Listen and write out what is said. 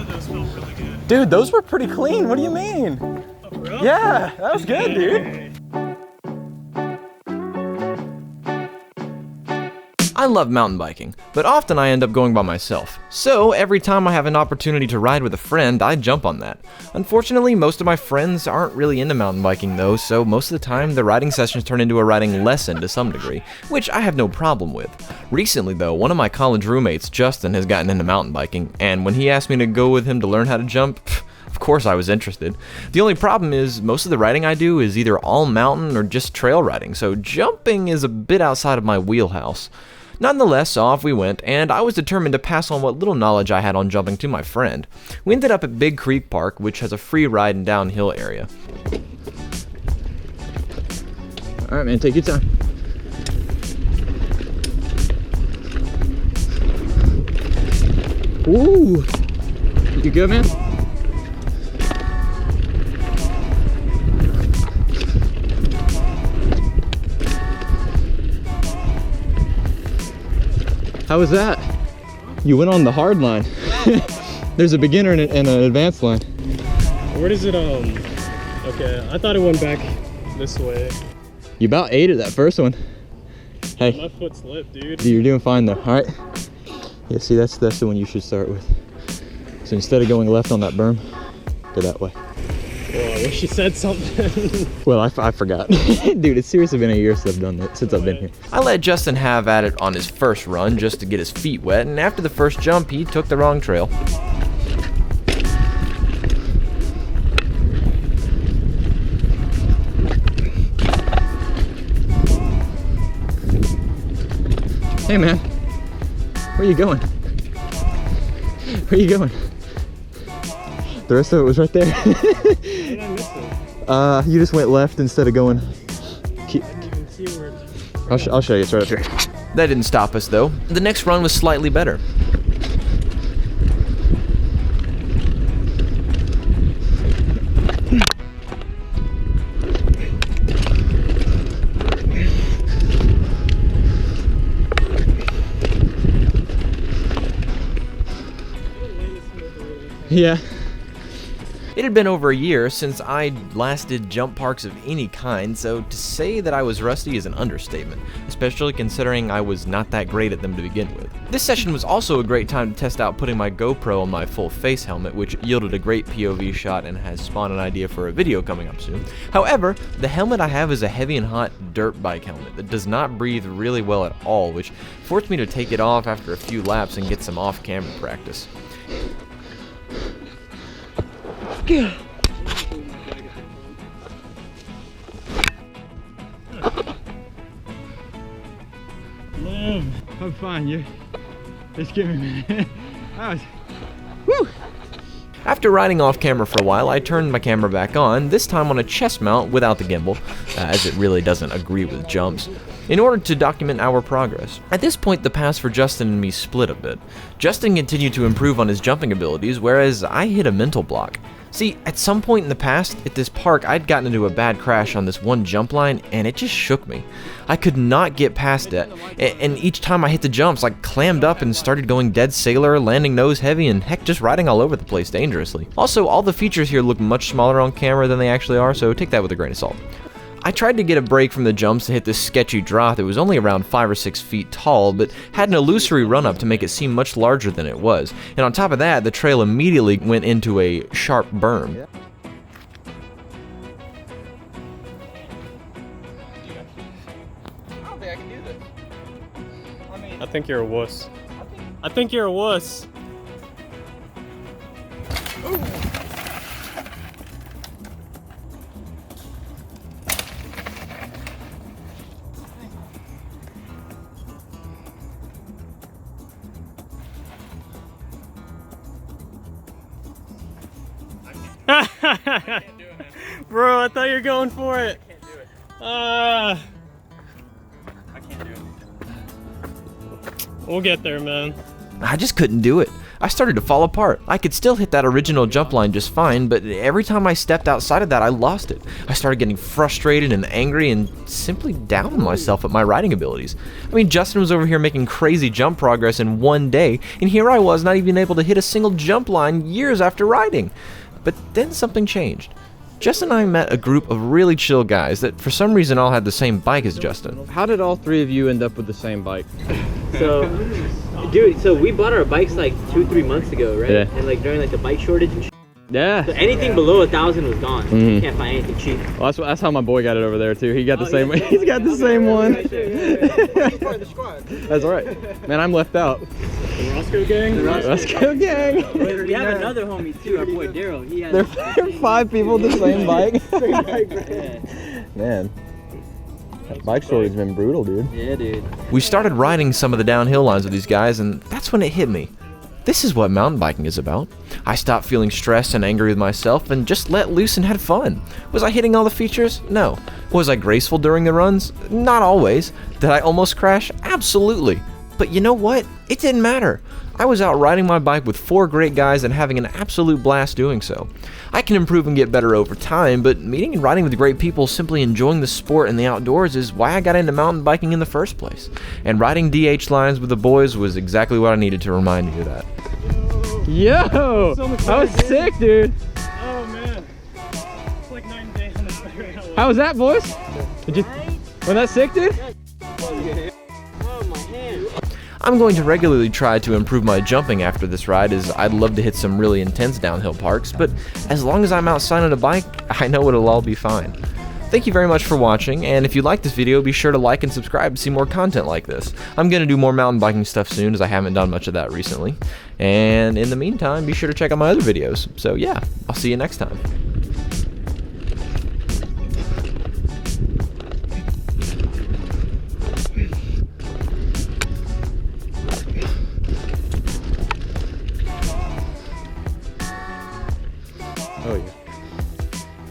those felt really good. Dude, those were pretty clean. What do you mean? Oh, for real? Yeah, that was good, dude. I love mountain biking, but often I end up going by myself. So every time I have an opportunity to ride with a friend, I jump on that. Unfortunately, most of my friends aren't really into mountain biking though, so most of the time the riding sessions turn into a riding lesson to some degree, which I have no problem with. Recently though, one of my college roommates, Justin, has gotten into mountain biking, and when he asked me to go with him to learn how to jump, of course I was interested. The only problem is most of the riding I do is either all mountain or just trail riding, so jumping is a bit outside of my wheelhouse. Nonetheless, off we went, and I was determined to pass on what little knowledge I had on jumping to my friend. We ended up at Big Creek Park, which has a free ride and downhill area. Alright man, take your time. Ooh! You good, man? How was that? You went on the hard line. There's a beginner and an advanced line. Where does it, okay, I thought it went back this way. You about ate it that first one. Hey. My foot slipped, dude. You're doing fine though, all right? Yeah, see, that's the one you should start with. So instead of going left on that berm, go that way. Well, I wish you said something. Well, I forgot. Dude, it's seriously been a year since I've done that, since I've been here. I let Justin have at it on his first run just to get his feet wet, and after the first jump, he took the wrong trail. Hey man, where you going? Where you going? The rest of it was right there. How did I miss it? You just went left instead of going. I didn't even see where it... I'll show you, it's right up here. That didn't stop us though. The next run was slightly better. Yeah. It had been over a year since I'd last did jump parks of any kind, so to say that I was rusty is an understatement, especially considering I was not that great at them to begin with. This session was also a great time to test out putting my GoPro on my full face helmet, which yielded a great POV shot and has spawned an idea for a video coming up soon. However, the helmet I have is a heavy and hot dirt bike helmet that does not breathe really well at all, which forced me to take it off after a few laps and get some off-camera practice. I'm fine, you just give me a minute. Woo! After riding off camera for a while, I turned my camera back on, this time on a chest mount without the gimbal, as it really doesn't agree with jumps, in order to document our progress. At this point, the paths for Justin and me split a bit. Justin continued to improve on his jumping abilities, whereas I hit a mental block. See, at some point in the past, at this park, I'd gotten into a bad crash on this one jump line, and it just shook me. I could not get past it, and each time I hit the jumps, I clammed up and started going dead sailor, landing nose heavy, and heck, just riding all over the place dangerously. Also, all the features here look much smaller on camera than they actually are, so take that with a grain of salt. I tried to get a break from the jumps to hit this sketchy drop that was only around 5 or 6 feet tall, but had an illusory run-up to make it seem much larger than it was. And on top of that, the trail immediately went into a sharp berm. I don't think I can do this. I think you're a wuss. I think you're a wuss. Ooh. Bro, I thought you were going for it. I can't do it. I can't do it. We'll get there, man. I just couldn't do it. I started to fall apart. I could still hit that original jump line just fine, but every time I stepped outside of that, I lost it. I started getting frustrated and angry and simply down on myself at my riding abilities. I mean, Justin was over here making crazy jump progress in one day, and here I was not even able to hit a single jump line years after riding. But then something changed. Justin and I met a group of really chill guys that for some reason all had the same bike as Justin. How did all three of you end up with the same bike? So, dude, so we bought our bikes like 2-3 months ago, right? Yeah. And like during like the bike shortage and shit. Yeah. So anything below 1,000 was gone. You can't find anything cheap. Well, that's how my boy got it over there too. He got the same one. He's got the same one. That's right. Man, I'm left out. The Roscoe gang? The Roscoe gang. We have another homie too, our boy Daryl. He has. There are 5 people with the same bike. Yeah. Man, that bike shortage has been brutal, dude. Yeah, dude. We started riding some of the downhill lines with these guys, and that's when it hit me. This is what mountain biking is about. I stopped feeling stressed and angry with myself and just let loose and had fun. Was I hitting all the features? No. Was I graceful during the runs? Not always. Did I almost crash? Absolutely. But you know what? It didn't matter. I was out riding my bike with 4 great guys and having an absolute blast doing so. I can improve and get better over time, but meeting and riding with great people, simply enjoying the sport and the outdoors is why I got into mountain biking in the first place. And riding DH lines with the boys was exactly what I needed to remind you of that. Yo, that was sick, dude. Oh man. It's like night and day on this bike right now. How was that, boys? Did you? Was that sick, dude? Oh, my hand. I'm going to regularly try to improve my jumping after this ride, as I'd love to hit some really intense downhill parks, but as long as I'm outside on a bike, I know it'll all be fine. Thank you very much for watching, and if you like this video, be sure to like and subscribe to see more content like this. I'm going to do more mountain biking stuff soon, as I haven't done much of that recently. And in the meantime, be sure to check out my other videos. So yeah, I'll see you next time. Oh yeah.